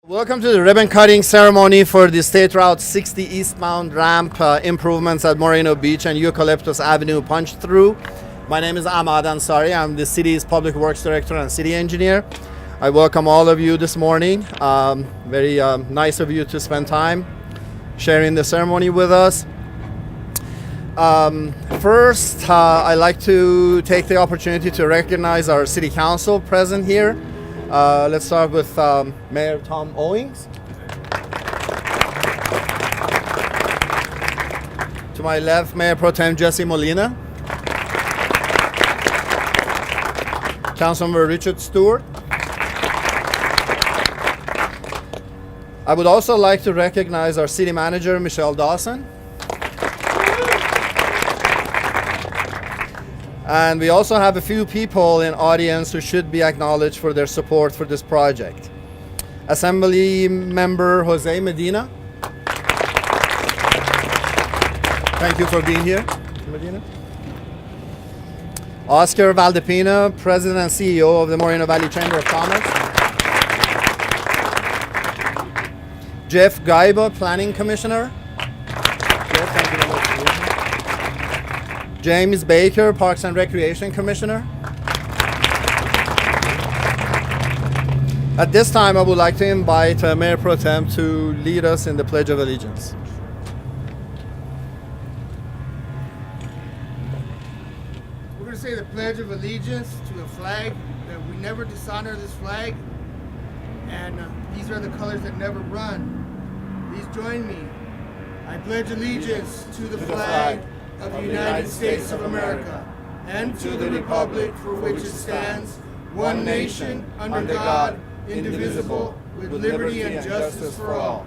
Welcome to the ribbon cutting ceremony for the State Route 60 eastbound ramp improvements at Moreno Beach and Eucalyptus Avenue punch through. My name is Ahmad Ansari. I'm the city's public works director and city engineer. I welcome all of you this morning. Very nice of you to spend time sharing the ceremony with us. First, I'd like to take the opportunity to recognize our city council present here. Let's start with Mayor Tom Owings. To my left, Mayor Pro Tem Jesse Molina. Councilmember Richard Stewart. I would also like to recognize our city manager, Michelle Dawson. And we also have a few people in audience who should be acknowledged for their support for this project. Assembly Member Jose Medina. Thank you for being here, Medina. Oscar Valdepina, President and CEO of the Moreno Valley Chamber of Commerce. Jeff Gaiba, Planning Commissioner. Jeff, thank you very much for being here. James Baker, Parks and Recreation Commissioner. At this time, I would like to invite Mayor Pro Tem to lead us in the Pledge of Allegiance. We're going to say the Pledge of Allegiance to the flag, that we never dishonor this flag, and these are the colors that never run. Please join me. I pledge allegiance to the flag of the United States of America, and to the republic for which it stands, one nation, under God, indivisible, with liberty and justice for all.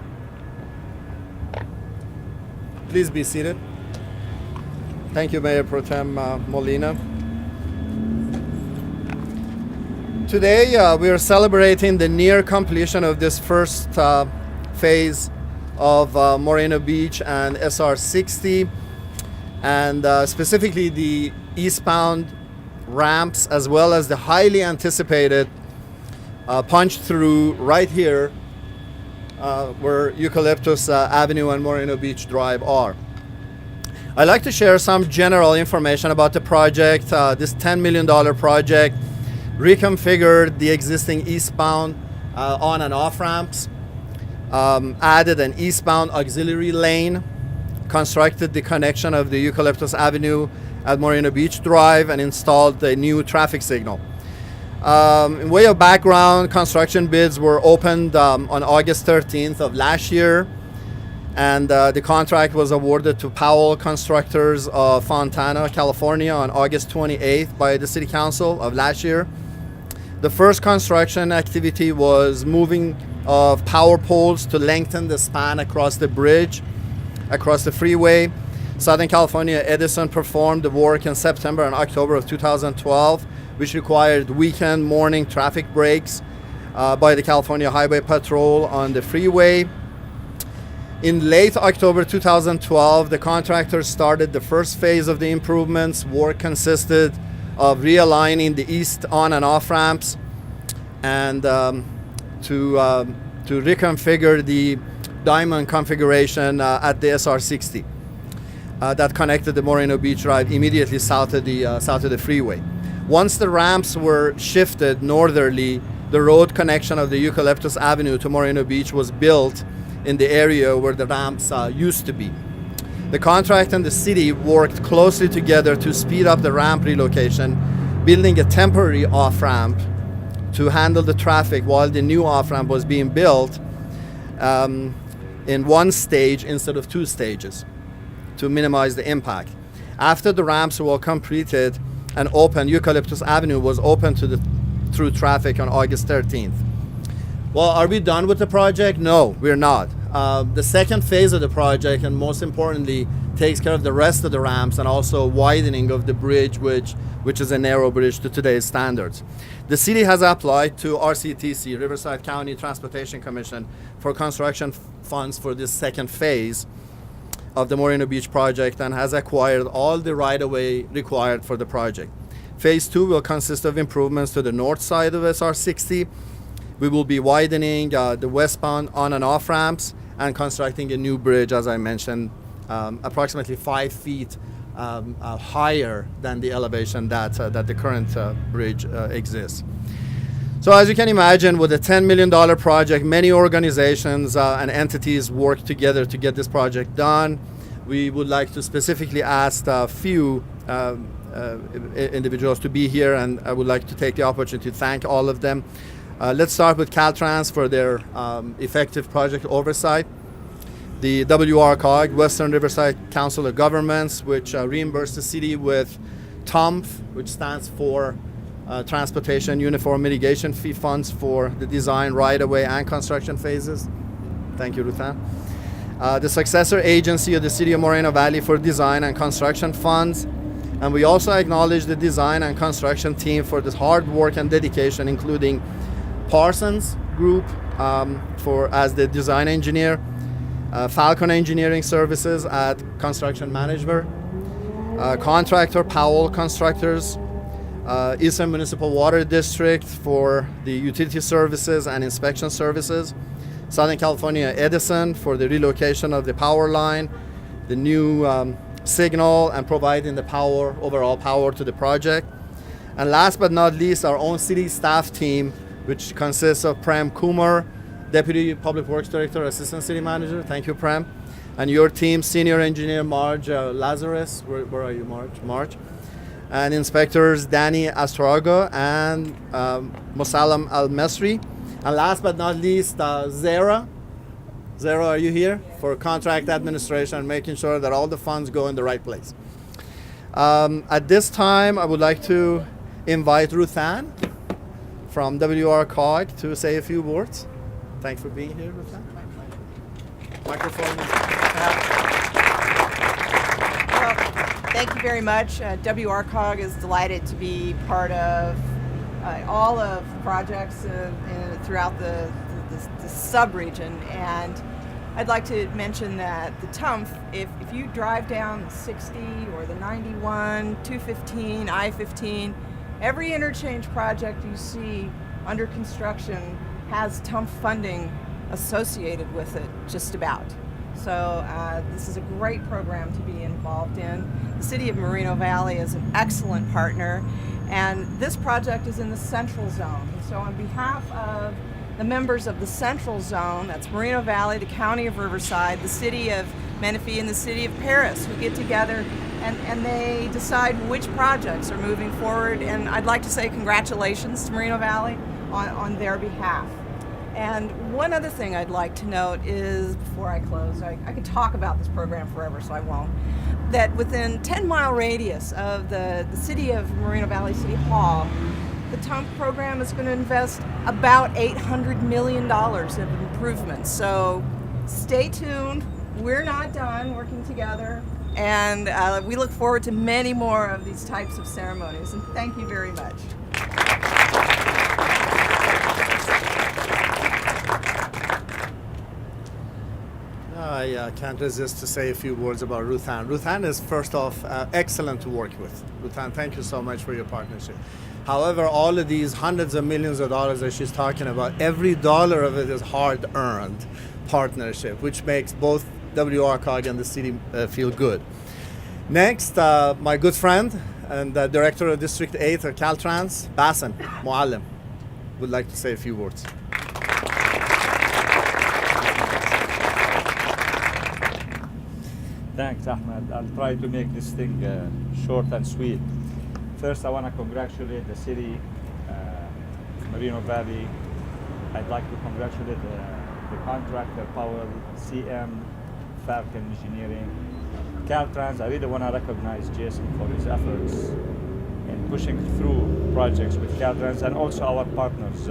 Please be seated. Thank you, Mayor Pro Tem Molina. Today, we are celebrating the near completion of this first phase of Moreno Beach and SR 60. And specifically the eastbound ramps, as well as the highly anticipated punch through right here where Eucalyptus Avenue and Moreno Beach Drive are. I'd like to share some general information about the project. This $10 million project reconfigured the existing eastbound on and off ramps, added an eastbound auxiliary lane, constructed the connection of the Eucalyptus Avenue at Moreno Beach Drive, and installed a new traffic signal. In way of background, construction bids were opened on August 13th of last year, and the contract was awarded to Powell Constructors of Fontana, California on August 28th by the City Council of last year. The first construction activity was moving of power poles to lengthen the span across the bridge, across the freeway. Southern California Edison performed the work in September and October of 2012, which required weekend morning traffic breaks by the California Highway Patrol on the freeway. In late October 2012, the contractors started the first phase of the improvements. Work consisted of realigning the east on and off ramps and to reconfigure the diamond configuration at the SR60 that connected the Moreno Beach Drive immediately south of the freeway. Once the ramps were shifted northerly, the road connection of the Eucalyptus Avenue to Moreno Beach was built in the area where the ramps used to be. The contract and the city worked closely together to speed up the ramp relocation, building a temporary off-ramp to handle the traffic while the new off-ramp was being built in one stage instead of two stages to minimize the impact. After the ramps were completed and open, Eucalyptus Avenue was open through traffic on August 13th. Well, are we done with the project? No, we're not. The second phase of the project, and most importantly, takes care of the rest of the ramps and also widening of the bridge, which is a narrow bridge to today's standards. The city has applied to RCTC, Riverside County Transportation Commission, for construction funds for this second phase of the Moreno Beach project and has acquired all the right-of-way required for the project. Phase 2 will consist of improvements to the north side of SR 60 We will be widening the westbound on and off ramps and constructing a new bridge, as I mentioned, approximately 5 feet higher than the elevation that the current bridge exists. So as you can imagine, with a $10 million project, many organizations and entities work together to get this project done. We would like to specifically ask a few individuals to be here, and I would like to take the opportunity to thank all of them. Let's start with Caltrans for their effective project oversight. The WRCOG, Western Riverside Council of Governments, which reimbursed the city with TUMF, which stands for Transportation Uniform Mitigation Fee Funds for the design, right-of-way, and construction phases. Thank you, Ruthan. The successor agency of the City of Moreno Valley for design and construction funds. And we also acknowledge the design and construction team for this hard work and dedication, including Parsons Group as the design engineer, Falcon Engineering Services at construction manager, contractor Powell Constructors, Eastern Municipal Water District for the utility services and inspection services, Southern California Edison for the relocation of the power line, the new signal, and providing the overall power to the project. And last but not least, our own city staff team, which consists of Prem Kumar, Deputy Public Works Director, Assistant City Manager. Thank you, Prem. And your team, Senior Engineer Marge Lazarus. Where are you, Marge? And Inspectors Danny Astrago and Mosalam Al-Mesri. And last but not least, Zara. Zara, are you here? For contract administration, making sure that all the funds go in the right place. At this time, I would like to invite Ruthan from WRCOG to say a few words. Thanks for being here, Ruthan. Microphone. Well, thank you very much. WRCOG is delighted to be part of all of the projects throughout the sub-region. And I'd like to mention that the TUMF, if you drive down the 60 or the 91, 215, I-15, every interchange project you see under construction has TUMF funding associated with it, just about. So this is a great program to be involved in. The City of Moreno Valley is an excellent partner, and this project is in the Central Zone. And so on behalf of the members of the Central Zone, that's Moreno Valley, the County of Riverside, the City of Menifee, and the City of Paris, who get together and they decide which projects are moving forward. And I'd like to say congratulations to Moreno Valley on their behalf. And one other thing I'd like to note is, before I close, I could talk about this program forever, so I won't, that within 10-mile radius of the City of Moreno Valley City Hall, the TUMF program is going to invest about $800 million of improvements. So stay tuned. We're not done working together. And we look forward to many more of these types of ceremonies. And thank you very much. I can't resist to say a few words about Ruthan. Ruthan is, first off, excellent to work with. Ruthan, thank you so much for your partnership. However, all of these hundreds of millions of dollars that she's talking about, every dollar of it is hard-earned partnership, which makes both WRCOG and the city feel good. Next, my good friend and Director of District 8 of Caltrans, Bassem Muallim, would like to say a few words. Thanks, Ahmed. I'll try to make this thing short and sweet. First, I want to congratulate the city, Moreno Valley. I'd like to congratulate the contractor, Powell, CM, Falcon Engineering, Caltrans. I really want to recognize Jason for his efforts in pushing through projects with Caltrans, and also our partners,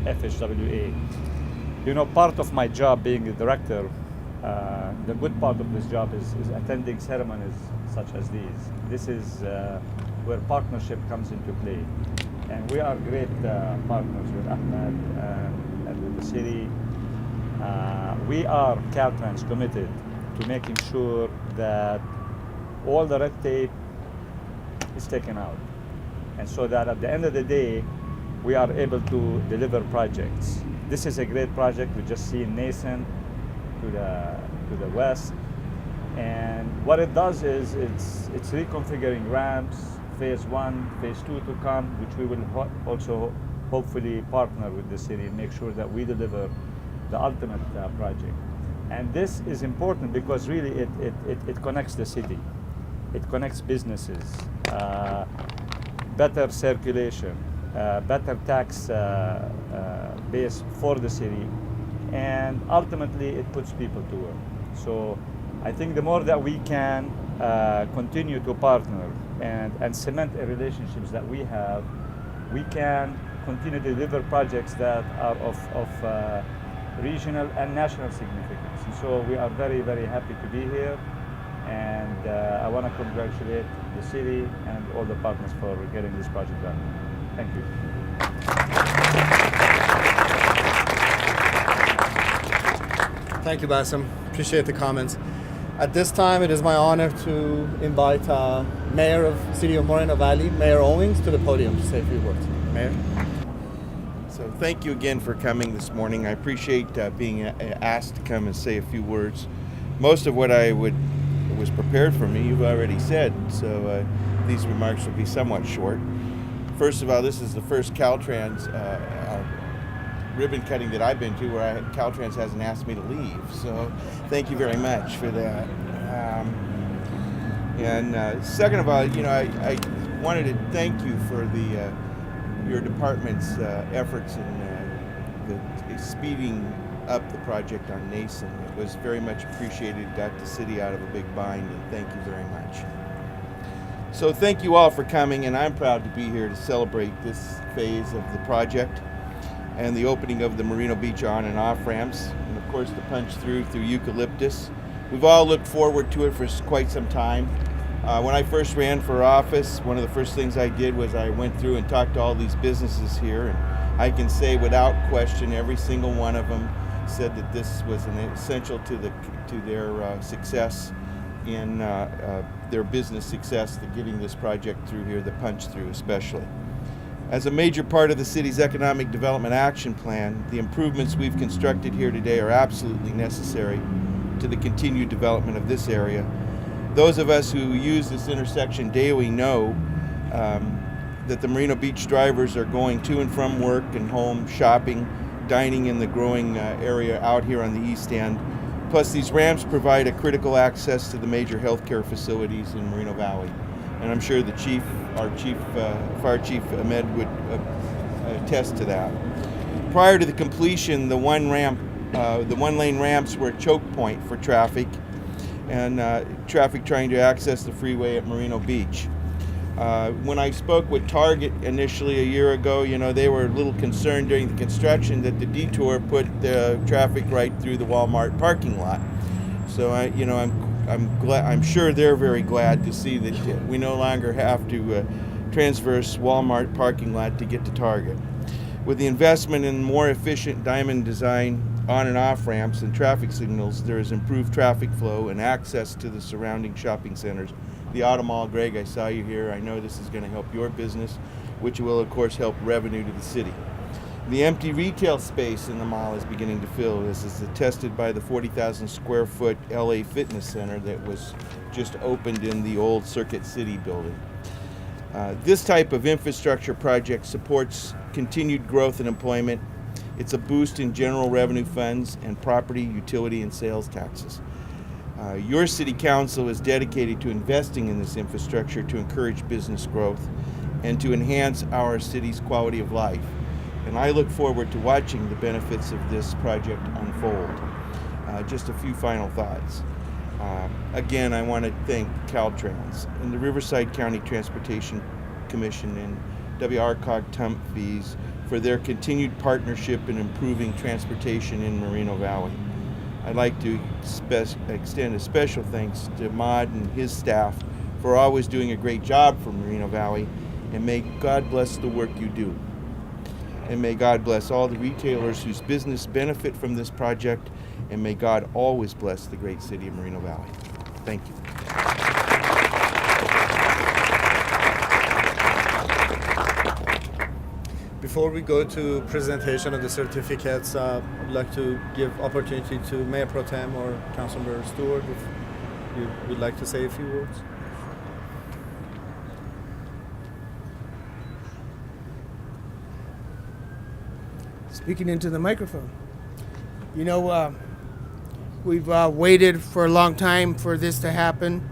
FHWA. You know, part of my job being a director, the good part of this job is attending ceremonies such as these. This is where partnership comes into play. And we are great partners with Ahmed and with the city. We are, Caltrans, committed to making sure that all the red tape is taken out. And so that at the end of the day, we are able to deliver projects. This is a great project. We just see Nason to the west, and what it does is it's reconfiguring ramps, phase 1, phase 2 to come, which we will also hopefully partner with the city and make sure that we deliver the ultimate project. And this is important because really it connects the city. It connects businesses, better circulation, better tax base for the city, and ultimately it puts people to work. So I think the more that we can continue to partner and cement the relationships that we have, we can continue to deliver projects that are of regional and national significance. And so we are very, very happy to be here, and I want to congratulate the city and all the partners for getting this project done. Thank you. Thank you, Bassem. Appreciate the comments. At this time, it is my honor to invite Mayor of City of Moreno Valley, Mayor Owings, to the podium to say a few words. Mayor? So thank you again for coming this morning. I appreciate being asked to come and say a few words. Most of what was prepared for me, you've already said, so these remarks will be somewhat short. First of all, this is the first Caltrans ribbon cutting that I've been to where Caltrans hasn't asked me to leave, so thank you very much for that. And second of all, I wanted to thank you for your department's efforts in speeding up the project on Nason. It was very much appreciated, got the city out of a big bind, and thank you very much. So thank you all for coming, and I'm proud to be here to celebrate this phase of the project and the opening of the Merino Beach on and off ramps, and of course the punch through Eucalyptus. We've all looked forward to it for quite some time. When I first ran for office, one of the first things I did was I went through and talked to all these businesses here, and I can say without question every single one of them said that this was an essential to their success in their business success, to getting this project through here, the punch through especially. As a major part of the city's economic development action plan, the improvements we've constructed here today are absolutely necessary to the continued development of this area. Those of us who use this intersection daily know that the Merino Beach drivers are going to and from work and home, shopping, dining in the growing area out here on the east end. Plus, these ramps provide a critical access to the major healthcare facilities in Moreno Valley. And I'm sure our Fire Chief Ahmed would attest to that. Prior to the completion, the one-lane ramps were a choke point for traffic, and traffic trying to access the freeway at Merino Beach. When I spoke with Target initially a year ago, they were a little concerned during the construction that the detour put the traffic right through the Walmart parking lot. So I'm sure they're very glad to see that we no longer have to transverse Walmart parking lot to get to Target. With the investment in more efficient diamond design on and off ramps and traffic signals, there is improved traffic flow and access to the surrounding shopping centers. The Auto Mall, Greg, I saw you here. I know this is going to help your business, which will of course help revenue to the city. The empty retail space in the mall is beginning to fill. This is attested by the 40,000 square foot LA Fitness Center that was just opened in the old Circuit City building. This type of infrastructure project supports continued growth and employment. It's a boost in general revenue funds and property, utility, and sales taxes. Your city council is dedicated to investing in this infrastructure to encourage business growth and to enhance our city's quality of life. And I look forward to watching the benefits of this project unfold. Just a few final thoughts. Again, I want to thank Caltrans and the Riverside County Transportation Commission and WRCOG TUMP for their continued partnership in improving transportation in Moreno Valley. I'd like to extend a special thanks to Ahmad and his staff for always doing a great job for Moreno Valley, and may God bless the work you do. And may God bless all the retailers whose business benefit from this project, and may God always bless the great city of Moreno Valley. Thank you. before we go to presentation of the certificates, I'd like to give opportunity to Mayor Pro Tem or Councilmember Stewart if you would like to say a few words. Speaking into the microphone. You know, we've waited for a long time for this to happen.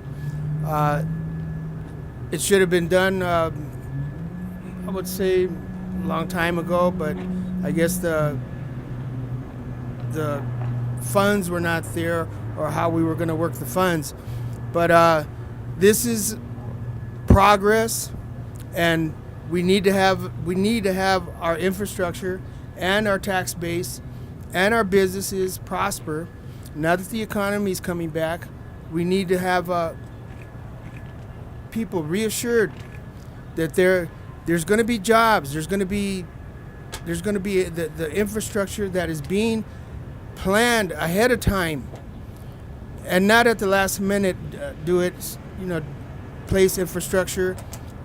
It should have been done, I would say, a long time ago, but I guess the funds were not there, or how we were going to work the funds. But this is progress, and we need to have our infrastructure and our tax base and our businesses prosper. Now that the economy is coming back, we need to have people reassured that there's going to be jobs. There's going to be the infrastructure that is being planned ahead of time, and not at the last minute place infrastructure.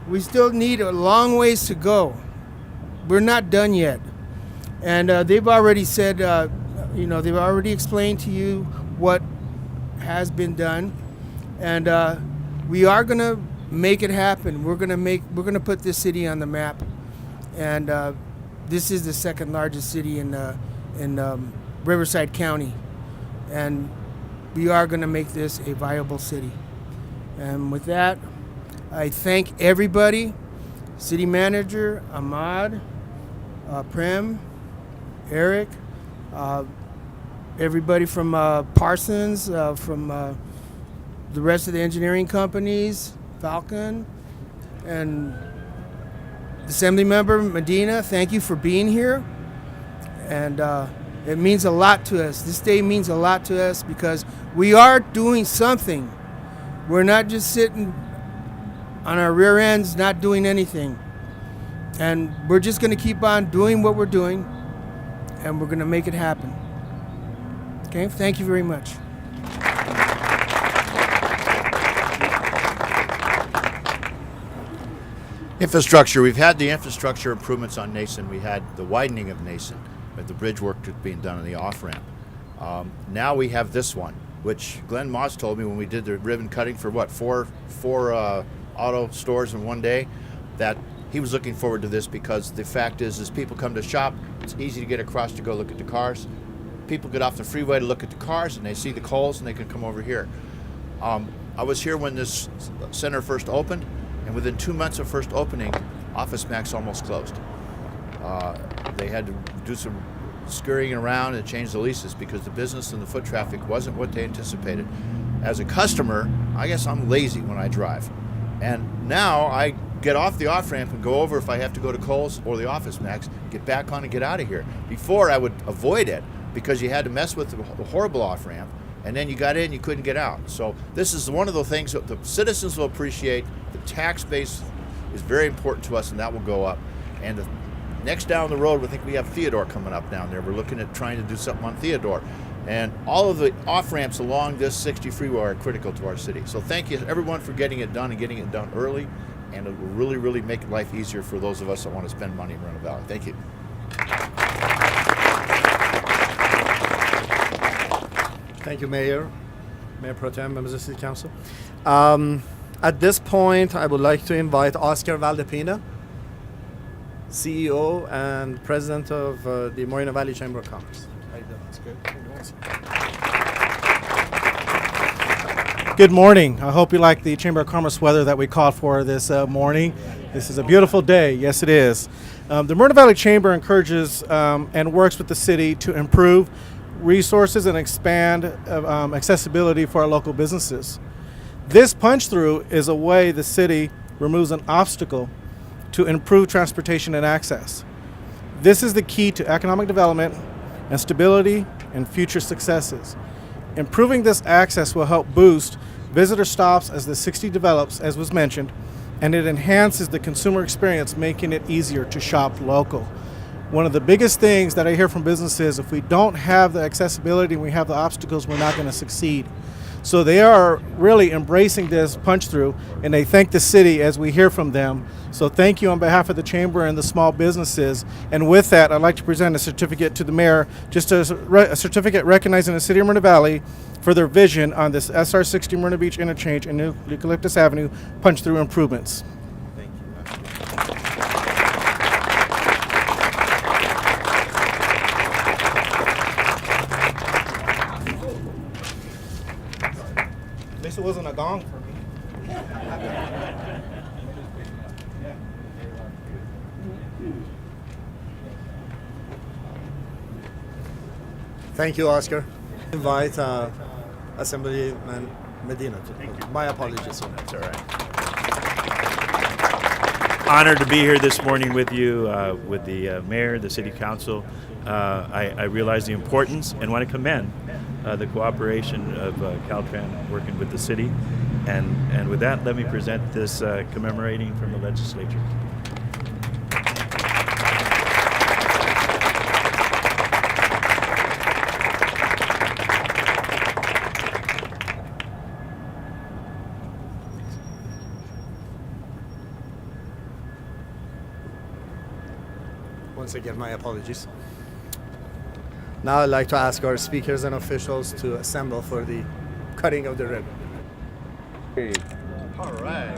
We still need a long ways to go. We're not done yet. And they've already said, they've already explained to you what has been done, and we are going to make it happen. We're going to put this city on the map, and this is the second largest city in Riverside County, and we are going to make this a viable city. And with that, I thank everybody, City Manager Ahmad, Prem, Eric, everybody from Parsons, from the rest of the engineering companies, Falcon, and Assembly Member Medina, thank you for being here. And it means a lot to us. This day means a lot to us because we are doing something. We're not just sitting on our rear ends not doing anything. And we're just going to keep on doing what we're doing, and we're going to make it happen. Okay, thank you very much. Infrastructure. We've had the infrastructure improvements on Nason. We had the widening of Nason, with the bridge work that's being done on the off-ramp. Now we have this one, which Glenn Moss told me when we did the ribbon cutting for four auto stores in one day, that he was looking forward to this because the fact is people come to shop, it's easy to get across to go look at the cars. People get off the freeway to look at the cars and they see the Kohl's and they can come over here. I was here when this center first opened, and within 2 months of first opening, Office Max almost closed. They had to do some scurrying around and change the leases because the business and the foot traffic wasn't what they anticipated. As a customer, I guess I'm lazy when I drive. And now I get off the off-ramp and go over if I have to go to Kohl's or the Office Max, get back on and get out of here. Before, I would avoid it because you had to mess with the horrible off-ramp, and then you got in, you couldn't get out. So this is one of the things that the citizens will appreciate. The tax base is very important to us, and that will go up. And next down the road, we think we have Theodore coming up down there. We're looking at trying to do something on Theodore. And all of the off-ramps along this 60 freeway are critical to our city. So thank you, everyone, for getting it done and getting it done early. And it will really, really make life easier for those of us that want to spend money in Moreno Valley. Thank you. Thank you, Mayor Pro Tem, members of the City Council. At this point, I would like to invite Oscar Valdepina, CEO and President of the Moreno Valley Chamber of Commerce. How you doing? That's good. Good morning. I hope you like the Chamber of Commerce weather that we called for this morning. This is a beautiful day. Yes, it is. The Moreno Valley Chamber encourages and works with the city to improve resources and expand accessibility for our local businesses. This punch-through is a way the city removes an obstacle to improve transportation and access. This is the key to economic development and stability and future successes. Improving this access will help boost visitor stops as the city develops, as was mentioned, and it enhances the consumer experience, making it easier to shop local. One of the biggest things that I hear from businesses, if we don't have the accessibility and we have the obstacles, we're not going to succeed. So they are really embracing this punch through, and they thank the city as we hear from them. So thank you on behalf of the chamber and the small businesses. And with that, I'd like to present a certificate to the mayor, just a certificate recognizing the city of Moreno Valley for their vision on this SR60 Moreno Beach interchange and Eucalyptus Avenue punch through improvements. Thank you. At least it wasn't a gong for me. Thank you, Oscar. Invite Assemblyman Medina to. My apologies. That's all right. Honored to be here this morning with you, with the mayor, the city council. I realize the importance and want to commend the cooperation of Caltrans working with the city. And with that, let me present this commemorating from the legislature. Once again, my apologies. Now I'd like to ask our speakers and officials to assemble for the cutting of the ribbon. All right.